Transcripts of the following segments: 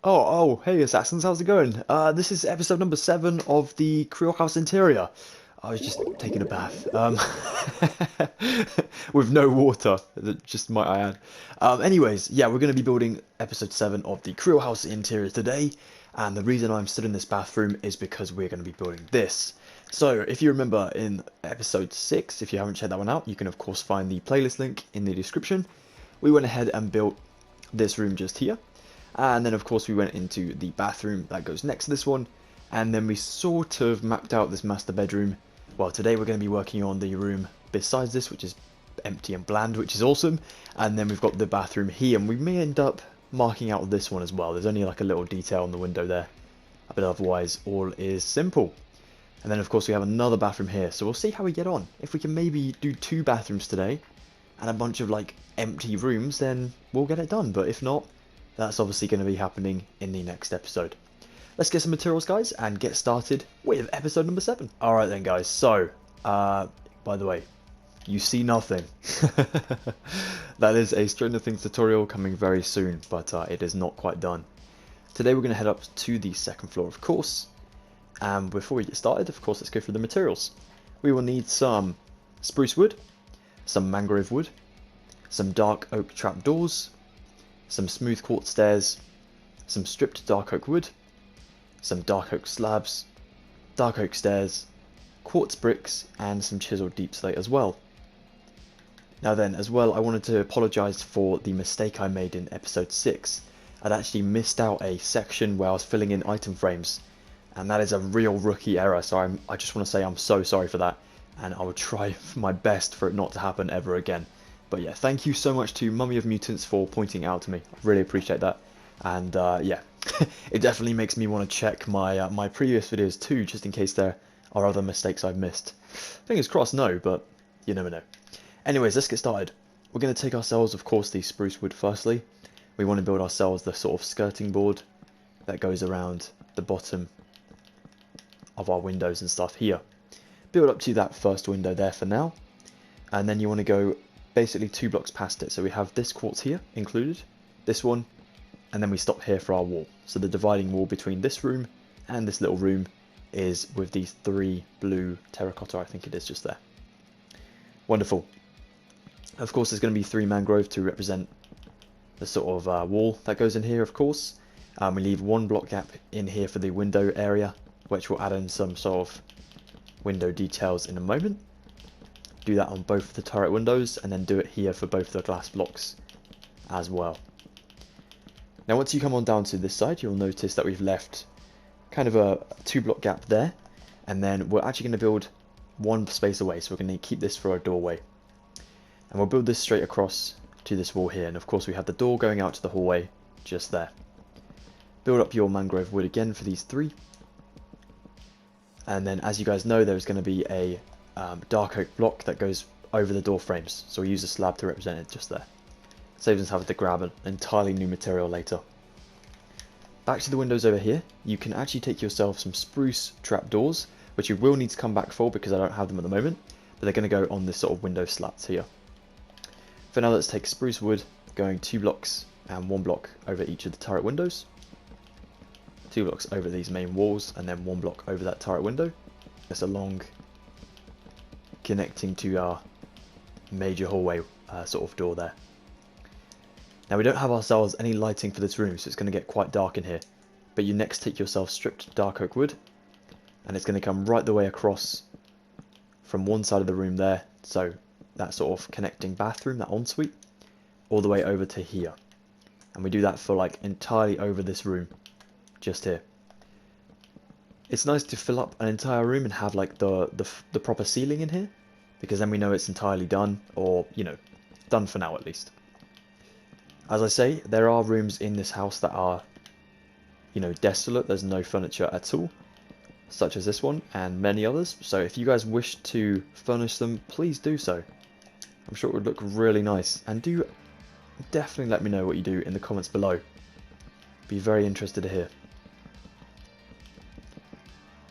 Hey Assassins, how's it going? This is episode number 7 of the Creel House Interior. I was just taking a bath, with no water, just might I add. Anyways, yeah, we're going to be building episode 7 of the Creel House Interior today, and the reason I'm still in this bathroom is because we're going to be building this. So, if you remember in episode 6, if you haven't checked that one out, you can of course find the playlist link in the description. We went ahead and built this room just here. And then of course we went into the bathroom that goes next to this one, and then we sort of mapped out this master bedroom. Well, today we're going to be working on the room besides this, which is empty and bland, which is awesome. And then we've got the bathroom here, and we may end up marking out this one as well. There's only like a little detail on the window there, but otherwise all is simple. And then of course we have another bathroom here, so we'll see how we get on. If we can maybe do 2 bathrooms today and a bunch of like empty rooms, then we'll get it done. But if not, that's obviously going to be happening in the next episode. Let's get some materials, guys, and get started with episode number 7. Alright then, guys, so, by the way, you see nothing. That is a Stranger Things tutorial coming very soon, but it is not quite done. Today we're going to head up to the 2nd floor, of course, and before we get started, of course, let's go through the materials. We will need some spruce wood, some mangrove wood, some dark oak trapdoors, some smooth quartz stairs, some stripped dark oak wood, some dark oak slabs, dark oak stairs, quartz bricks, and some chiseled deep slate as well. Now then, as well, I wanted to apologise for the mistake I made in episode 6. I'd actually missed out a section where I was filling in item frames, and that is a real rookie error, so I just want to say I'm so sorry for that, and I will try my best for it not to happen ever again. But yeah, thank you so much to Mummy of Mutants for pointing it out to me. I really appreciate that. And yeah, it definitely makes me want to check my my previous videos too, just in case there are other mistakes I've missed. Fingers crossed no, but you never know. Anyways, let's get started. We're going to take ourselves, of course, the spruce wood firstly. We want to build ourselves the sort of skirting board that goes around the bottom of our windows and stuff here. Build up to that first window there for now. And then you want to go basically 2 blocks past it. So we have this quartz here included, this one, and then we stop here for our wall. So the dividing wall between this room and this little room is with these 3 blue terracotta, I think it is just there. Wonderful. Of course there's going to be 3 mangrove to represent the sort of wall that goes in here, of course. We leave 1 block gap in here for the window area, which will add in some sort of window details in a moment. Do that on both of the turret windows, and then do it here for both the glass blocks as well. Now once you come on down to this side, you'll notice that we've left kind of a 2 block gap there, and then we're actually going to build 1 space away, so we're going to keep this for a doorway. And we'll build this straight across to this wall here, and of course we have the door going out to the hallway just there. Build up your mangrove wood again for these 3. And then as you guys know, there's going to be a dark oak block that goes over the door frames, so we use a slab to represent it just there. Saves us having to grab an entirely new material later. Back to the windows over here, you can actually take yourself some spruce trapdoors, which you will need to come back for because I don't have them at the moment, but they're going to go on this sort of window slats here. For now, let's take spruce wood, going 2 blocks and 1 block over each of the turret windows, 2 blocks over these main walls, and then 1 block over that turret window. It's a long connecting to our major hallway sort of door there. Now we don't have ourselves any lighting for this room, so it's going to get quite dark in here. But you next take yourself stripped dark oak wood, and it's going to come right the way across from one side of the room there, so that sort of connecting bathroom, that ensuite, all the way over to here. And we do that for like entirely over this room, just here. It's nice to fill up an entire room and have like the proper ceiling in here, because then we know it's entirely done, or, you know, done for now at least. As I say, there are rooms in this house that are, you know, desolate, there's no furniture at all, such as this one, and many others, so if you guys wish to furnish them, please do so. I'm sure it would look really nice, and do definitely let me know what you do in the comments below. Be very interested to hear.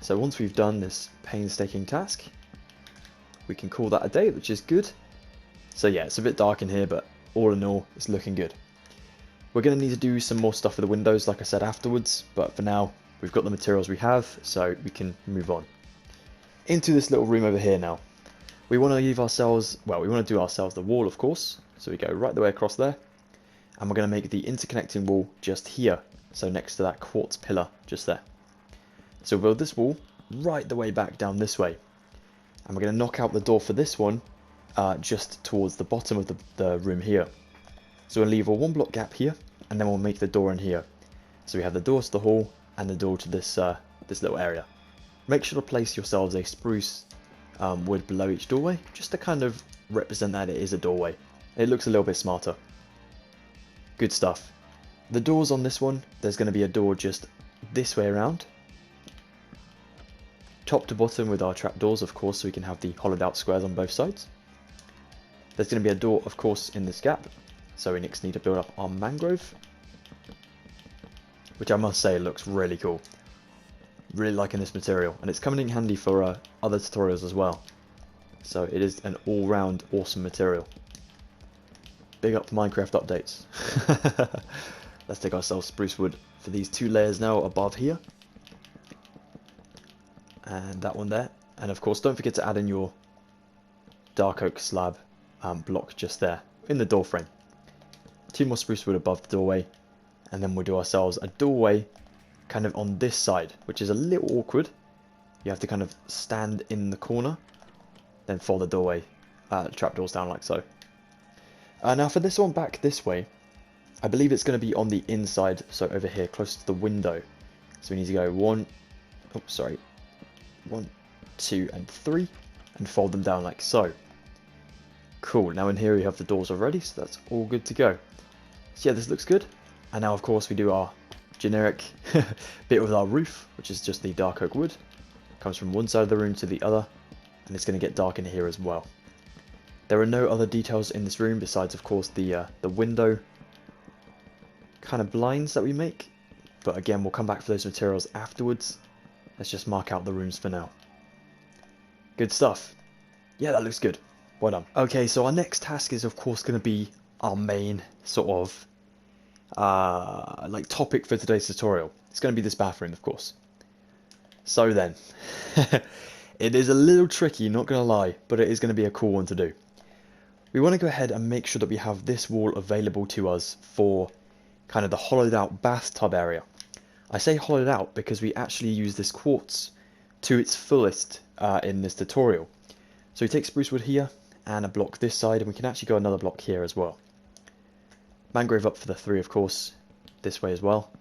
So once we've done this painstaking task, we can call that a day, which is good. So yeah, it's a bit dark in here, but all in all, it's looking good. We're going to need to do some more stuff with the windows, like I said, afterwards, but for now, we've got the materials we have, so we can move on. Into this little room over here now. We want to leave ourselves, well, we want to do ourselves the wall, of course, so we go right the way across there, and we're going to make the interconnecting wall just here, so next to that quartz pillar, just there. So we'll build this wall right the way back down this way, and we're going to knock out the door for this one, just towards the bottom of the room here. So we'll leave a 1 block gap here, and then we'll make the door in here. So we have the door to the hall, and the door to this this little area. Make sure to place yourselves a spruce wood below each doorway, just to kind of represent that it is a doorway. It looks a little bit smarter. Good stuff. The doors on this one, there's going to be a door just this way around. Top to bottom with our trapdoors, of course, so we can have the hollowed out squares on both sides. There's going to be a door, of course, in this gap. So we next need to build up our mangrove, which I must say looks really cool. Really liking this material, and it's coming in handy for other tutorials as well. So it is an all-round awesome material. Big up Minecraft updates. Let's take ourselves spruce wood for these 2 layers now above here. And that one there. And of course, don't forget to add in your dark oak slab block just there in the door frame. 2 more spruce wood above the doorway, and then we'll do ourselves a doorway kind of on this side, which is a little awkward. You have to kind of stand in the corner, then fold the doorway, trapdoors down like so. Now for this one back this way, I believe it's going to be on the inside, so over here, close to the window. So we need to go 1, 2 and 3, and fold them down like so. Cool, now in here we have the doors already, so that's all good to go. So yeah, this looks good. And now of course we do our generic bit with our roof, which is just the dark oak wood. Comes from one side of the room to the other, and it's going to get dark in here as well. There are no other details in this room besides of course the window kind of blinds that we make. But again, we'll come back for those materials afterwards. Let's just mark out the rooms for now. Good stuff. Yeah, that looks good. Well done. Okay, so our next task is of course going to be our main sort of like topic for today's tutorial. It's going to be this bathroom, of course. So then, it is a little tricky, not going to lie, but it is going to be a cool one to do. We want to go ahead and make sure that we have this wall available to us for kind of the hollowed out bathtub area. I say hollowed out because we actually use this quartz to its fullest in this tutorial. So we take spruce wood here and a block this side, and we can actually go another block here as well. Mangrove up for the 3, of course, this way as well.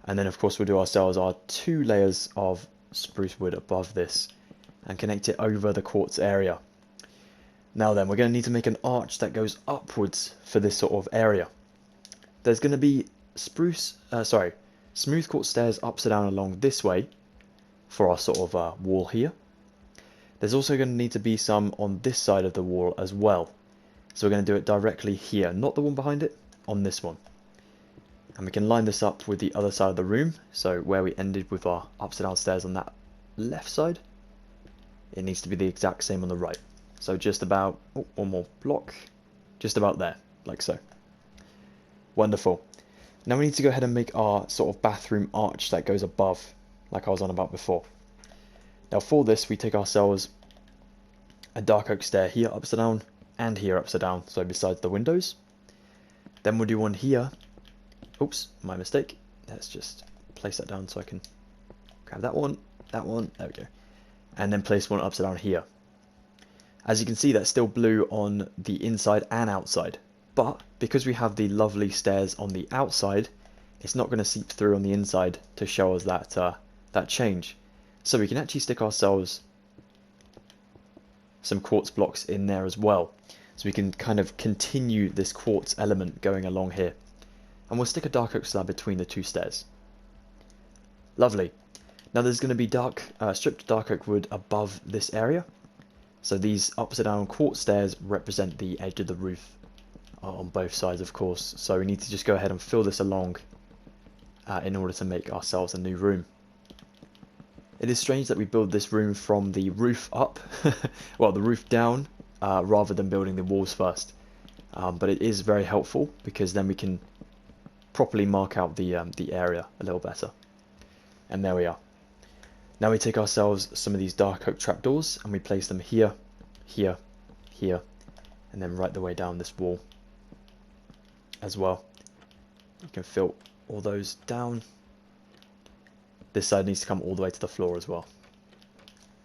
And then of course we'll do ourselves our 2 layers of spruce wood above this and connect it over the quartz area. Now then, we're going to need to make an arch that goes upwards for this sort of area. There's going to be smooth quartz stairs upside down along this way for our sort of wall here. There's also going to need to be some on this side of the wall as well. So we're going to do it directly here, not the one behind it, on this one. And we can line this up with the other side of the room, so where we ended with our upside down stairs on that left side, it needs to be the exact same on the right. So just about, one more block, just about there, like so. Wonderful. Now we need to go ahead and make our sort of bathroom arch that goes above, like I was on about before. Now for this, we take ourselves a dark oak stair here upside down, and here upside down, so besides the windows. Then we'll do one here. Oops, my mistake. Let's just place that down so I can grab that one, there we go. And then place one upside down here. As you can see, that's still blue on the inside and outside. But because we have the lovely stairs on the outside, it's not going to seep through on the inside to show us that change. So we can actually stick ourselves some quartz blocks in there as well. So we can kind of continue this quartz element going along here. And we'll stick a dark oak slab between the 2 stairs. Lovely. Now there's going to be stripped dark oak wood above this area. So these upside down quartz stairs represent the edge of the roof on both sides, of course. So we need to just go ahead and fill this along in order to make ourselves a new room. It is strange that we build this room from the roof up, well, the roof down, rather than building the walls first. But it is very helpful because then we can properly mark out the area a little better. And there we are. Now we take ourselves some of these dark oak trapdoors and we place them here, here, here, and then right the way down this wall as well. You can fill all those down. This side needs to come all the way to the floor as well.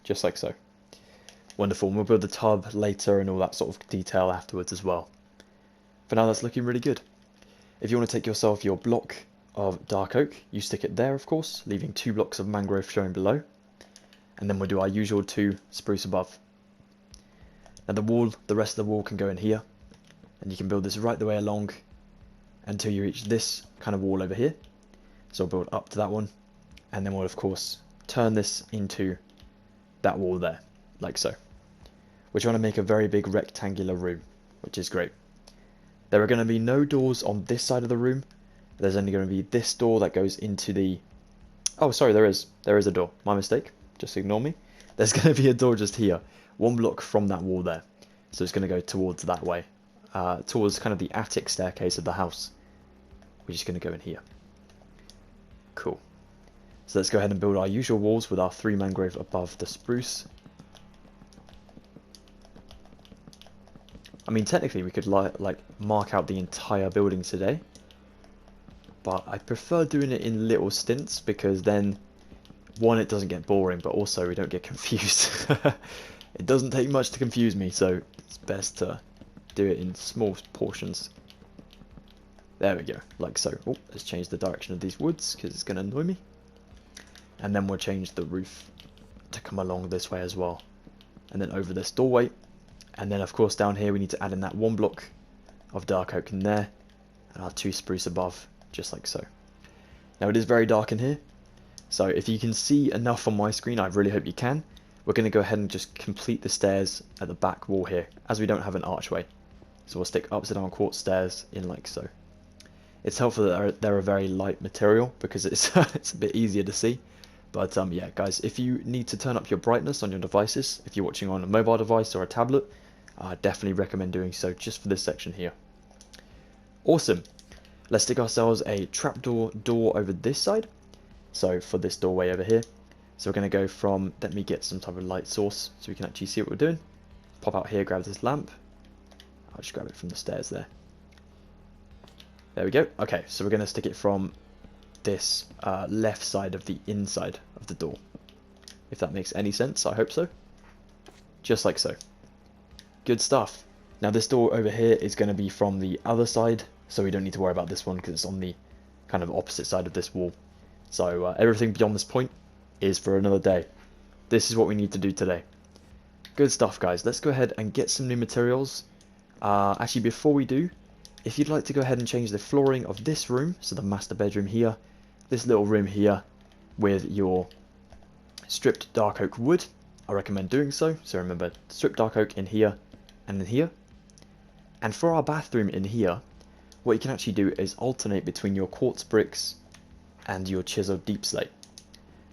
Just like so. Wonderful. And we'll build the tub later and all that sort of detail afterwards as well. For now, that's looking really good. If you want to take yourself your block of dark oak, you stick it there, of course, leaving 2 blocks of mangrove shown below. And then we'll do our usual 2 spruce above. Now the rest of the wall can go in here. And you can build this right the way along until you reach this kind of wall over here. So we'll build up to that one. And then we'll, of course, turn this into that wall there, like so. We're trying to make a very big rectangular room, which is great. There are going to be no doors on this side of the room. There's only going to be this door that goes into the... Oh, sorry, there is a door. My mistake. Just ignore me. There's going to be a door just here, 1 block from that wall there. So it's going to go towards that way, towards kind of the attic staircase of the house, which is going to go in here. Cool. So let's go ahead and build our usual walls with our 3 mangrove above the spruce. I mean, technically we could like mark out the entire building today, but I prefer doing it in little stints because then, one, it doesn't get boring, but also we don't get confused. It doesn't take much to confuse me, so it's best to do it in small portions. There we go, like so. Oh, let's change the direction of these woods because it's going to annoy me. And then we'll change the roof to come along this way as well. And then over this doorway. And then of course down here we need to add in that 1 block of dark oak in there. And our 2 spruce above, just like so. Now it is very dark in here. So if you can see enough on my screen, I really hope you can. We're going to go ahead and just complete the stairs at the back wall here, as we don't have an archway. So we'll stick upside down quartz stairs in like so. It's helpful that they're a very light material because it's, it's a bit easier to see. But yeah, guys, if you need to turn up your brightness on your devices, if you're watching on a mobile device or a tablet, I definitely recommend doing so just for this section here. Awesome. Let's stick ourselves a trapdoor door over this side. So for this doorway over here. So we're going to go from, let me get some type of light source so we can actually see what we're doing. Pop out here, grab this lamp. I'll just grab it from the stairs there. There we go. Okay, so we're going to stick it from this left side of the inside of the door. If that makes any sense, I hope so. Just like so. Good stuff. Now this door over here is going to be from the other side, so we don't need to worry about this one because it's on the kind of opposite side of this wall. So everything beyond this point is for another day. This is what we need to do today. Good stuff, guys. Let's go ahead and get some new materials. Actually, before we do, if you'd like to go ahead and change the flooring of this room, so the master bedroom here, this little room here with your stripped dark oak wood, I recommend doing so. So remember, strip dark oak in here and in here. And for our bathroom in here, what you can actually do is alternate between your quartz bricks and your chiseled deep slate.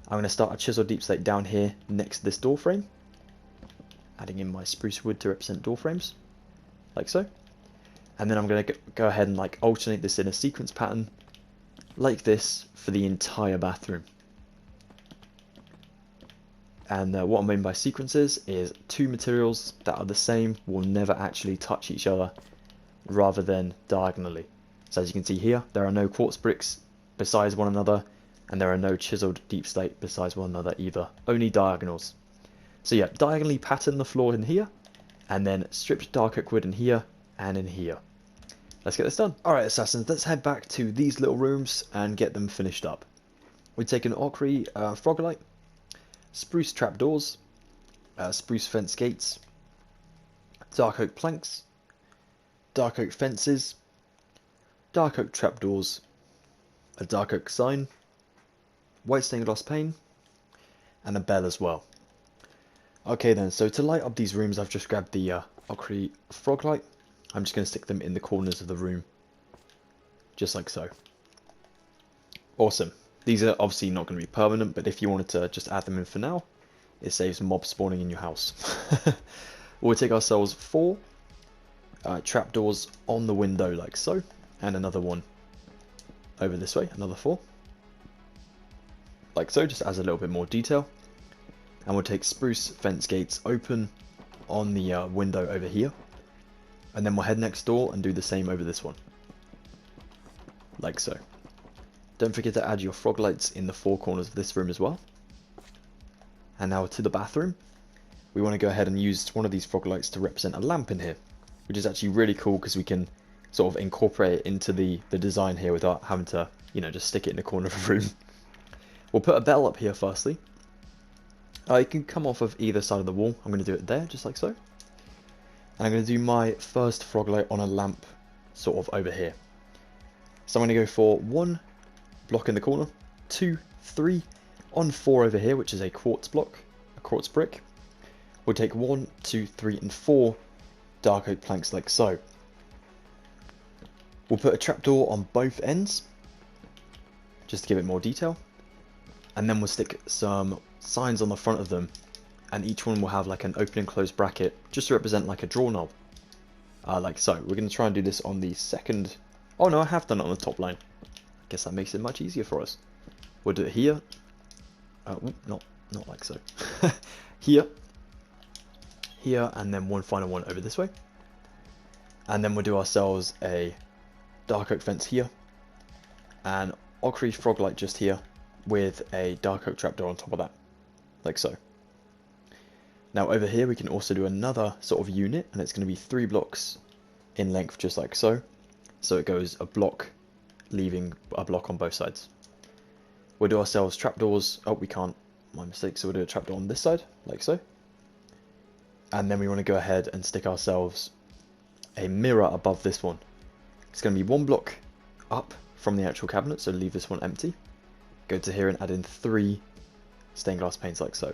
I'm going to start a chiseled deep slate down here next to this door frame, adding in my spruce wood to represent door frames, like so. And then I'm going to go ahead and like alternate this in a sequence pattern, like this, for the entire bathroom. And what I mean by sequences is 2 materials that are the same will never actually touch each other, rather than diagonally. So as you can see here, there are no quartz bricks besides one another, and there are no chiseled deep slate besides one another either, only diagonals. So yeah, diagonally pattern the floor in here, and then stripped dark oak wood in here and in here. Let's get this done. Alright, assassins, let's head back to these little rooms and get them finished up. We take an ochre frogolite, spruce trapdoors, spruce fence gates, dark oak planks, dark oak fences, dark oak trapdoors, a dark oak sign, white stained glass pane, and a bell as well. Okay then, so to light up these rooms, I've just grabbed the ochre frogolite. I'm just going to stick them in the corners of the room, just like so. Awesome. These are obviously not going to be permanent, but if you wanted to just add them in for now, it saves mobs spawning in your house. We'll take ourselves 4 trapdoors on the window like so, and another one over this way, another 4. Like so, just adds a little bit more detail. And we'll take spruce fence gates open on the window over here. And then we'll head next door and do the same over this one. Like so. Don't forget to add your frog lights in the 4 corners of this room as well. And now to the bathroom. We want to go ahead and use one of these frog lights to represent a lamp in here. Which is actually really cool because we can sort of incorporate it into the design here without having to, you know, just stick it in the corner of a room. We'll put a bell up here firstly. It can come off of either side of the wall. I'm going to do it there, just like so. And I'm going to do my first frog light on a lamp sort of over here. So I'm going to go for 1 block in the corner, 2, 3, on 4 over here, which is a quartz block, a quartz brick. We'll take 1, 2, 3, and 4 dark oak planks like so. We'll put a trapdoor on both ends, just to give it more detail. And then we'll stick some signs on the front of them, and each one will have like an open and closed bracket, just to represent like a draw knob. Like so. We're going to try and do this on the second... Oh no, I have done it on the top line. I guess that makes it much easier for us. We'll do it here. Not like so. Here. Here, and then one final one over this way. And then we'll do ourselves a dark oak fence here. And ochre frog light just here, with a dark oak trapdoor on top of that. Like so. Now over here we can also do another sort of unit, and it's going to be 3 blocks in length, just like so. So it goes a block, leaving a block on both sides. We'll do ourselves trapdoors. Oh, we can't. My mistake. So we'll do a trapdoor on this side, like so. And then we want to go ahead and stick ourselves a mirror above this one. It's going to be 1 block up from the actual cabinet, so leave this one empty. Go to here and add in 3 stained glass panes like so.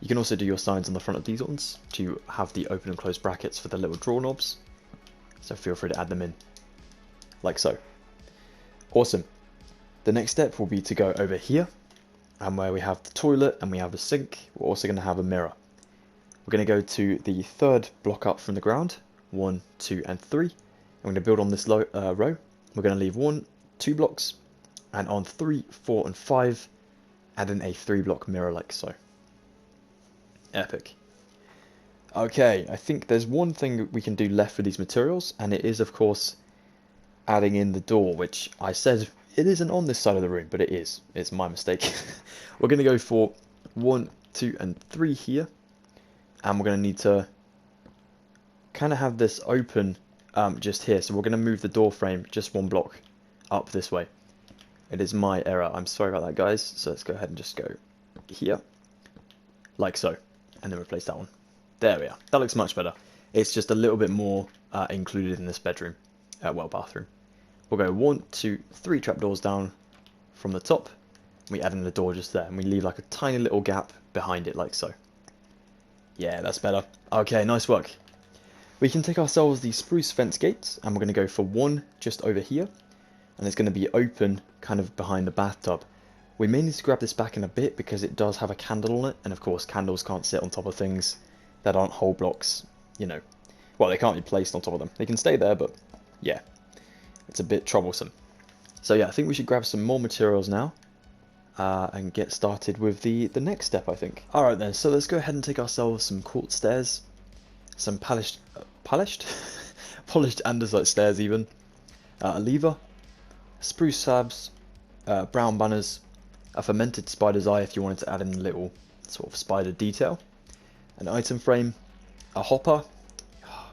You can also do your signs on the front of these ones to have the open and closed brackets for the little draw knobs. So feel free to add them in, like so. Awesome. The next step will be to go over here, and where we have the toilet and we have a sink, we're also going to have a mirror. We're going to go to the 3rd block up from the ground, 1, 2, and 3. I'm going to build on this row. We're going to leave 1, 2 blocks, and on 3, 4, and 5, add in a 3 block mirror like so. Epic. Okay, I think there's one thing we can do left with these materials, and it is of course adding in the door, which I said it isn't on this side of the room, but it is. It's my mistake. We're going to go for 1, 2, and 3 here, and we're going to need to kind of have this open just here, so we're going to move the door frame just 1 block up this way. It is my error. I'm sorry about that, guys. So let's go ahead and just go here, like so, and then replace that one. There we are. That looks much better. It's just a little bit more included in this bedroom, bathroom. We'll go 1, 2, 3 trapdoors down from the top. We add in the door just there, and we leave like a tiny little gap behind it, like so. Yeah, that's better. Okay, nice work. We can take ourselves the spruce fence gates, and we're going to go for 1 just over here, and it's going to be open kind of behind the bathtub. We may need to grab this back in a bit because it does have a candle on it, and of course candles can't sit on top of things that aren't whole blocks, you know. Well, they can't be placed on top of them. They can stay there, but yeah, it's a bit troublesome. So yeah, I think we should grab some more materials now and get started with the next step, I think. Alright then, so let's go ahead and take ourselves some quartz stairs, some polished andesite stairs even, a lever, spruce slabs, brown banners, a fermented spider's eye if you wanted to add in a little sort of spider detail, an item frame, a hopper,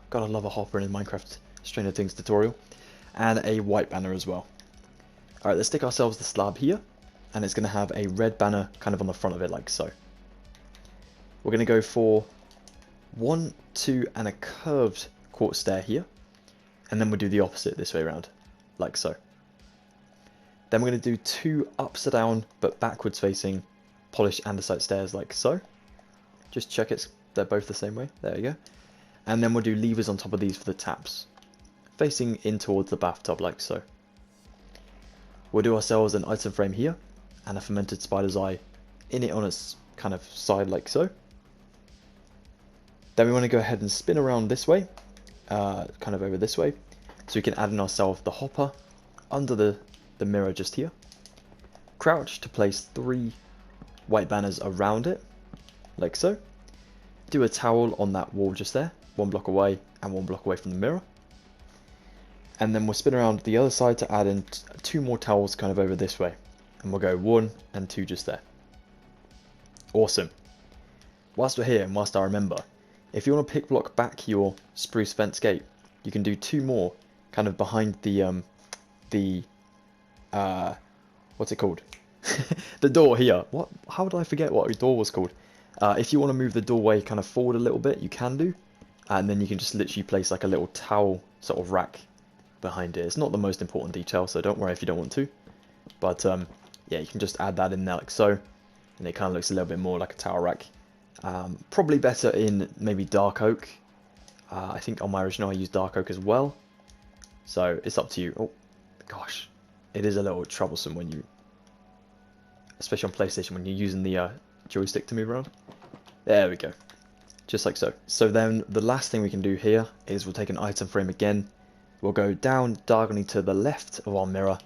gotta love a hopper in a Minecraft Stranger Things tutorial, and a white banner as well. Alright, let's stick ourselves the slab here, and it's going to have a red banner kind of on the front of it like so. We're going to go for 1, 2, and a curved quartz stair here, and then we'll do the opposite this way around, like so. Then we're going to do 2 upside down but backwards facing polished andesite stairs like so. Just check they're both the same way. There you go. And then we'll do levers on top of these for the taps, facing in towards the bathtub like so. We'll do ourselves an item frame here, and a fermented spider's eye in it on its kind of side like so. Then we want to go ahead and spin around this way, kind of over this way, so we can add in ourselves the hopper under the mirror just here. Crouch to place 3 white banners around it, like so. Do a towel on that wall just there, 1 block away and 1 block away from the mirror. And then we'll spin around the other side to add in 2 more towels kind of over this way. And we'll go 1 and 2 just there. Awesome. Whilst we're here and whilst I remember, if you want to pick block back your spruce fence gate, you can do 2 more kind of behind the what's it called? The door here. What? How did I forget what the door was called? If you want to move the doorway kind of forward a little bit, you can do. And then you can just literally place like a little towel sort of rack behind it. It's not the most important detail, so don't worry if you don't want to. But yeah, you can just add that in there like so. And it kind of looks a little bit more like a towel rack. Probably better in maybe dark oak. I think on my original I used dark oak as well. So it's up to you. Oh, gosh. It is a little troublesome when you, especially on PlayStation, when you're using the joystick to move around. There we go. Just like so. So then the last thing we can do here is we'll take an item frame again. We'll go down diagonally to the left of our mirror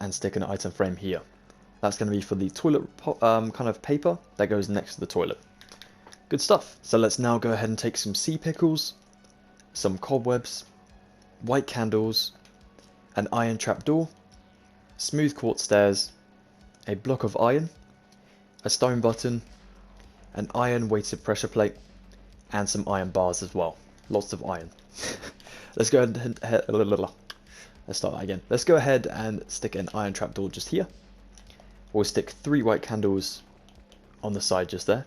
and stick an item frame here. That's going to be for the toilet kind of paper that goes next to the toilet. Good stuff. So let's now go ahead and take some sea pickles, some cobwebs, white candles, an iron trapdoor, smooth quartz stairs, a block of iron, a stone button, an iron weighted pressure plate, and some iron bars as well. Lots of iron. Let's go ahead and let's start that again. Let's go ahead and stick an iron trapdoor just here. We'll stick 3 white candles on the side just there.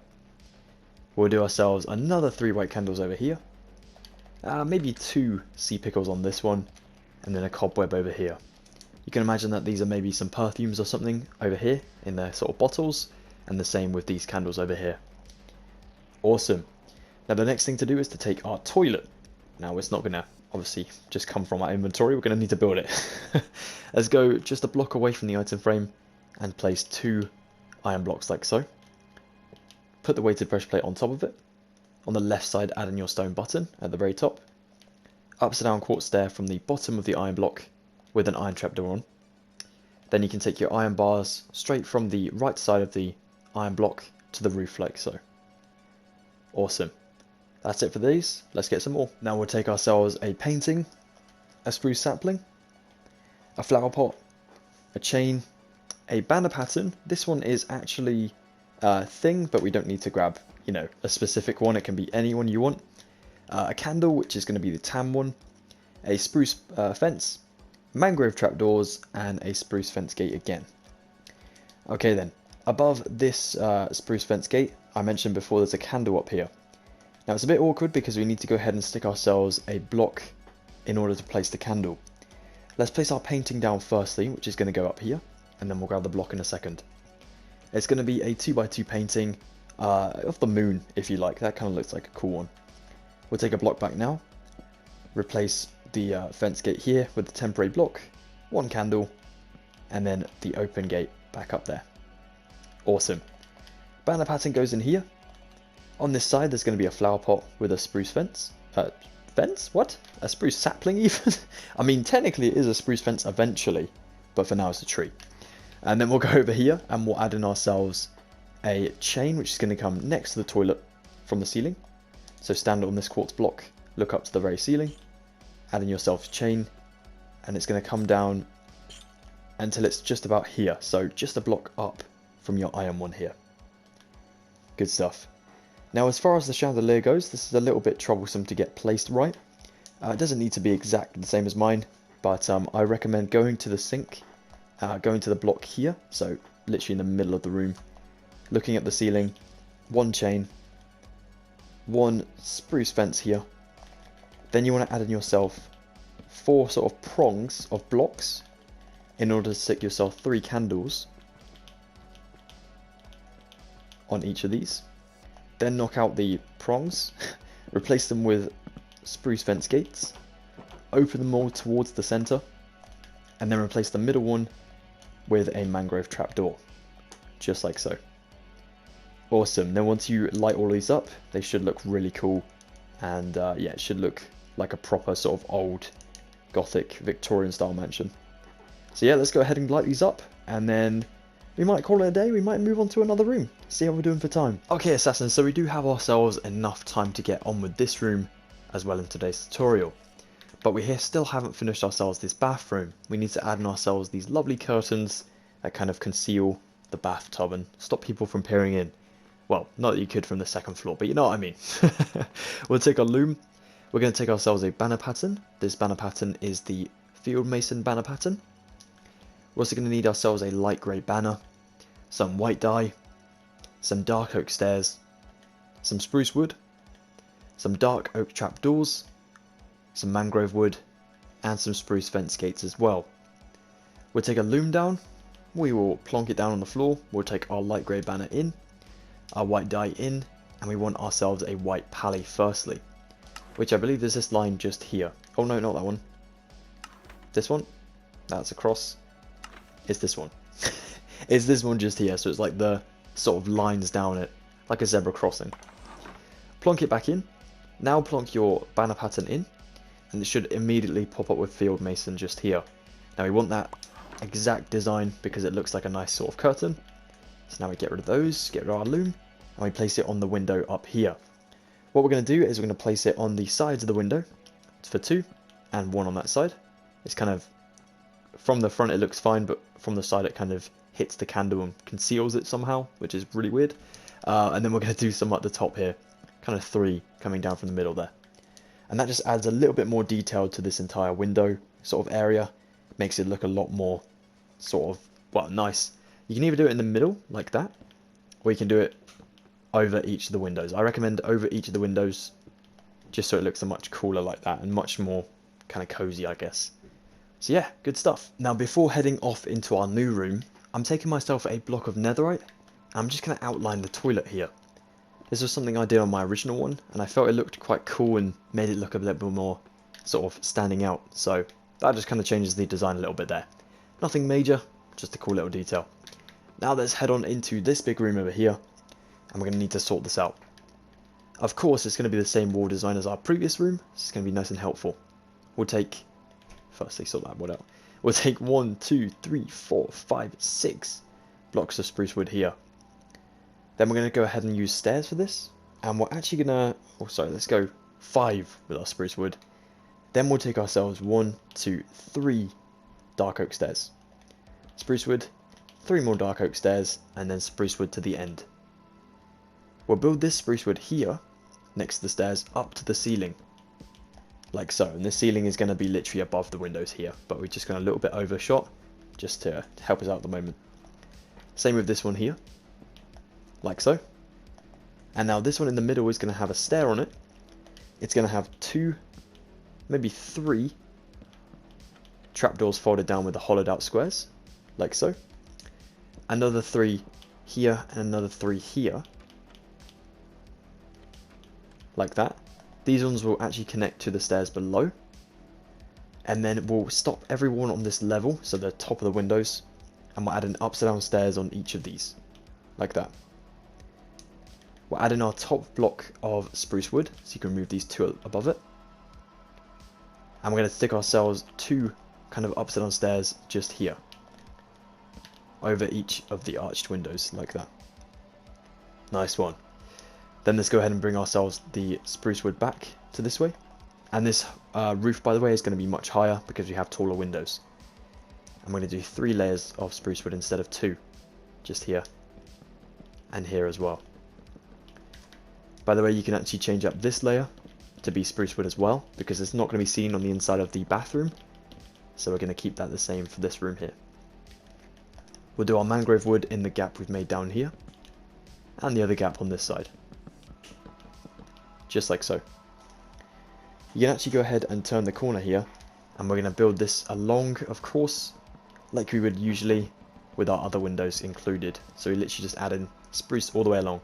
We'll do ourselves another 3 white candles over here. Maybe 2 sea pickles on this one, and then a cobweb over here. You can imagine that these are maybe some perfumes or something over here in their sort of bottles, and the same with these candles over here. Awesome. Now the next thing to do is to take our toilet. Now it's not going to obviously just come from our inventory, we're going to need to build it. Let's go just a block away from the item frame and place 2 iron blocks like so. Put the weighted pressure plate on top of it. On the left side, add in your stone button at the very top. Upside down quartz stair from the bottom of the iron block with an iron trapdoor on. Then you can take your iron bars straight from the right side of the iron block to the roof like so. Awesome. That's it for these. Let's get some more. Now we'll take ourselves a painting, a spruce sapling, a flower pot, a chain, a banner pattern. This one is actually a thing, but we don't need to grab, you know, a specific one. It can be any one you want. A candle, which is going to be the tan one, a spruce fence, mangrove trapdoors, and a spruce fence gate again. Okay then, above this spruce fence gate, I mentioned before there's a candle up here. Now it's a bit awkward because we need to go ahead and stick ourselves a block in order to place the candle. Let's place our painting down firstly, which is going to go up here, and then we'll grab the block in a second. It's going to be a 2x2 painting of the moon, if you like. That kind of looks like a cool one. We'll take a block back now, replace the fence gate here with the temporary block, 1 candle, and then the open gate back up there. Awesome. Banner pattern goes in here. On this side there's going to be a flower pot with a spruce fence. Fence? What? A spruce sapling even? I mean, technically it is a spruce fence eventually, but for now it's a tree. And then we'll go over here and we'll add in ourselves a chain, which is going to come next to the toilet from the ceiling. So stand on this quartz block, look up to the very ceiling, add in yourself a chain, and it's going to come down until it's just about here. So just a block up from your iron one here. Good stuff. Now as far as the chandelier goes, this is a little bit troublesome to get placed right. It doesn't need to be exactly the same as mine, but I recommend going to the sink, going to the block here, so literally in the middle of the room, looking at the ceiling, 1 chain, 1 spruce fence here. Then you want to add in yourself 4 sort of prongs of blocks in order to stick yourself 3 candles on each of these. Then knock out the prongs, replace them with spruce fence gates, open them all towards the center, and then replace the middle one with a mangrove trapdoor, just like so. Awesome. Then once you light all these up, they should look really cool, and yeah, it should look like a proper sort of old Gothic Victorian style mansion. So yeah, let's go ahead and light these up, and then we might call it a day. We might move on to another room, see how we're doing for time. Okay, Assassins, so we do have ourselves enough time to get on with this room as well in today's tutorial. But we still haven't finished ourselves this bathroom. We need to add in ourselves these lovely curtains that kind of conceal the bathtub and stop people from peering in. Well, not that you could from the second floor, but you know what I mean. We'll take our loom. We're going to take ourselves a banner pattern. This banner pattern is the Field Mason banner pattern. We're also going to need ourselves a light grey banner, some white dye, some dark oak stairs, some spruce wood, some dark oak trapdoors, some mangrove wood, and some spruce fence gates as well. We'll take a loom down, we will plonk it down on the floor, we'll take our light grey banner in, our white dye in, and we want ourselves a white pally firstly, which I believe is this line just here. Oh no, not that one. This one? That's across. It's this one. It's this one just here, so it's like the sort of lines down it, like a zebra crossing. Plonk it back in. Now plonk your banner pattern in, and it should immediately pop up with Field Mason just here. Now we want that exact design because it looks like a nice sort of curtain. So now we get rid of those, get rid of our loom, and we place it on the window up here. What we're going to do is we're going to place it on the sides of the window. It's for 2 and 1 on that side. It's kind of, from the front it looks fine, but from the side it kind of hits the candle and conceals it somehow, which is really weird. And then we're going to do some at the top here, kind of 3 coming down from the middle there. And that just adds a little bit more detail to this entire window sort of area. Makes it look a lot more sort of, well, nice. You can either do it in the middle like that, or you can do it over each of the windows. I recommend over each of the windows, just so it looks much cooler like that and much more kind of cozy, I guess. So yeah, good stuff. Now before heading off into our new room, I'm taking myself a block of netherite. I'm just going to outline the toilet here. This was something I did on my original one, and I felt it looked quite cool and made it look a little bit more sort of standing out. So that just kind of changes the design a little bit there. Nothing major, just a cool little detail. Now let's head on into this big room over here, and we're going to need to sort this out. Of course, it's going to be the same wall design as our previous room, so it's going to be nice and helpful. We'll take, firstly sort that wood out. We'll take 1, 2, 3, 4, 5, 6 blocks of spruce wood here. Then we're going to go ahead and use stairs for this, and we're actually going to, oh sorry, let's go 5 with our spruce wood. Then we'll take ourselves 1, 2, 3 dark oak stairs. Spruce wood, 3 more dark oak stairs, and then spruce wood to the end. We'll build this spruce wood here, next to the stairs, up to the ceiling. Like so, and the ceiling is going to be literally above the windows here, but we're just going a little bit overshot, just to help us out at the moment. Same with this one here, like so. And now this one in the middle is going to have a stair on it. It's going to have 2, maybe 3 trapdoors folded down with the hollowed out squares, like so. Another 3 here and another 3 here, like that. These ones will actually connect to the stairs below, and then we'll stop everyone on this level, so the top of the windows, and we'll add an upside down stairs on each of these, like that. We'll add in our top block of spruce wood, so you can remove these 2 above it, and we're going to stick ourselves 2 kind of upside down stairs just here, over each of the arched windows, like that. Nice one. Then let's go ahead and bring ourselves the spruce wood back to this way. And this roof, by the way, is going to be much higher because we have taller windows. I'm going to do 3 layers of spruce wood instead of 2. Just here. And here as well. By the way, you can actually change up this layer to be spruce wood as well, because it's not going to be seen on the inside of the bathroom. So we're going to keep that the same for this room here. We'll do our mangrove wood in the gap we've made down here. And the other gap on this side. Just like so. You can actually go ahead and turn the corner here, and we're going to build this along, of course, like we would usually with our other windows included. So we literally just add in spruce all the way along.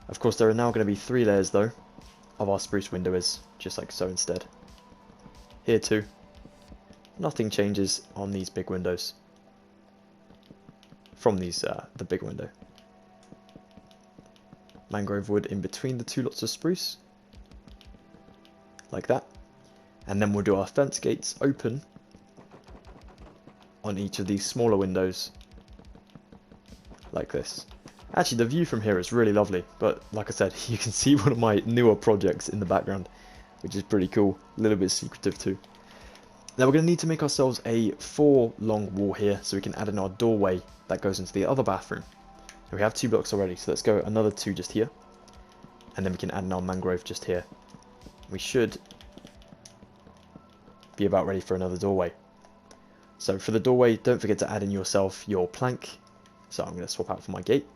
Of course, there are now going to be 3 layers though of our spruce windows, just like so instead. Here too. Nothing changes on these big windows from these the big window. Mangrove wood in between the 2 lots of spruce, like that. And then we'll do our fence gates open on each of these smaller windows, like this. Actually, the view from here is really lovely, but like I said, you can see one of my newer projects in the background, which is pretty cool, a little bit secretive too. Now we're going to need to make ourselves a 4 long wall here, so we can add in our doorway that goes into the other bathroom. And we have 2 blocks already, so let's go another 2 just here, and then we can add in our mangrove just here. We should be about ready for another doorway. So for the doorway, don't forget to add in yourself your plank. So I'm going to swap out for my gate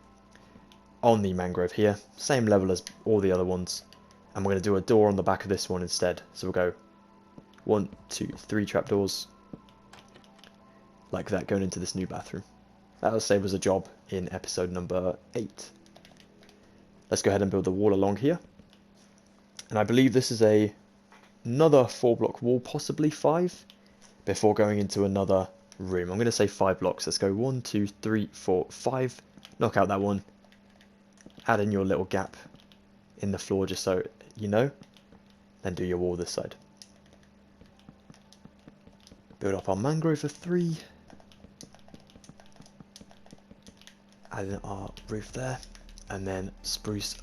on the mangrove here, same level as all the other ones, and we're going to do a door on the back of this one instead. So we'll go 1, 2, 3 trapdoors like that going into this new bathroom. That'll save us a job in episode number 8. Let's go ahead and build the wall along here, and I believe this is another 4 block wall, possibly 5, before going into another room. I'm going to say 5 blocks. Let's go 1, 2, 3, 4, 5. Knock out that one. Add in your little gap in the floor just so you know. Then do your wall this side. Build up our mangrove for 3. Add in our roof there. And then spruce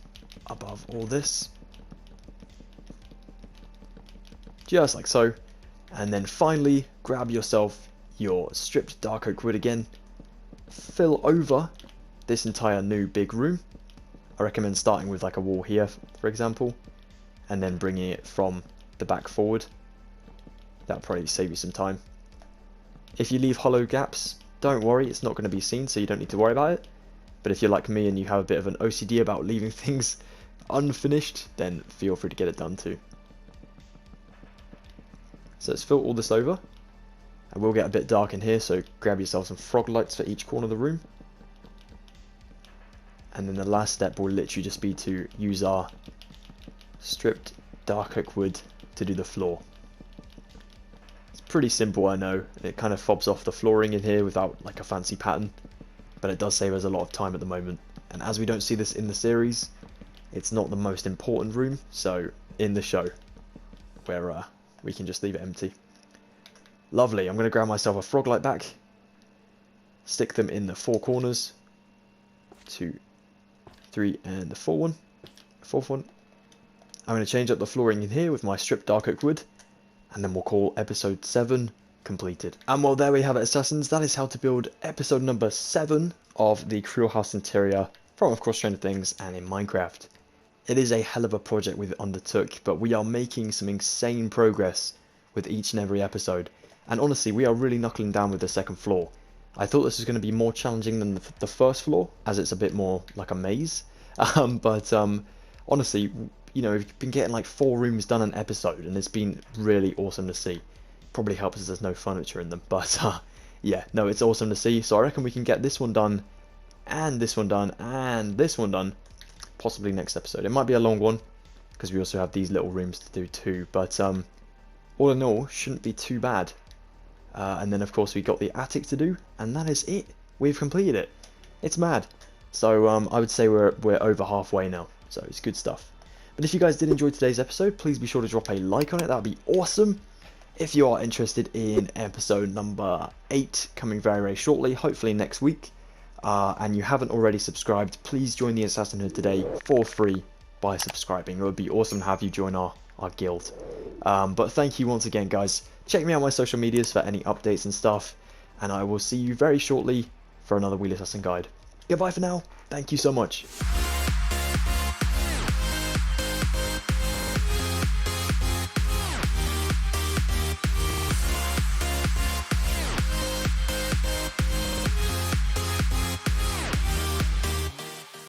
above all this. Just like so. And then finally, grab yourself your stripped dark oak wood again. Fill over this entire new big room. I recommend starting with like a wall here, for example, and then bringing it from the back forward. That'll probably save you some time. If you leave hollow gaps, don't worry, it's not going to be seen, so you don't need to worry about it. But if you're like me and you have a bit of an OCD about leaving things unfinished, then feel free to get it done too. So let's fill all this over. And we'll get a bit dark in here, so grab yourself some frog lights for each corner of the room. And then the last step will literally just be to use our stripped dark oak wood to do the floor. It's pretty simple, I know. It kind of fobs off the flooring in here without like a fancy pattern. But it does save us a lot of time at the moment. And as we don't see this in the series, it's not the most important room. So in the show, where we can just leave it empty. Lovely. I'm going to grab myself a frog light back. Stick them in the 4 corners. 2, 3, and the 4th one. I'm going to change up the flooring in here with my stripped dark oak wood. And then we'll call episode 7 completed. And well, there we have it, Assassins. That is how to build episode number 7 of the Creel House Interior from, of course, Stranger Things and in Minecraft. It is a hell of a project we undertook, but we are making some insane progress with each and every episode. And honestly, we are really knuckling down with the second floor. I thought this was going to be more challenging than the first floor, as it's a bit more like a maze. But honestly, you know, we've been getting like 4 rooms done an episode, and it's been really awesome to see. Probably helps as there's no furniture in them, but yeah, no, it's awesome to see. So I reckon we can get this one done, and this one done, and this one done, possibly next episode. It might be a long one, because we also have these little rooms to do too, but all in all, shouldn't be too bad. And then of course we got the attic to do, and that is it. We've completed it. It's mad. So I would say we're over halfway now, so it's good stuff. But if you guys did enjoy today's episode, please be sure to drop a like on it. That would be awesome. If you are interested in episode number 8 coming very, very shortly, hopefully next week, and you haven't already subscribed, please join the Assassinhood today for free by subscribing. It would be awesome to have you join our guild. But thank you once again, guys. Check me out on my social medias for any updates and stuff, and I will see you very shortly for another Wheelassassin guide. Goodbye for now. Thank you so much.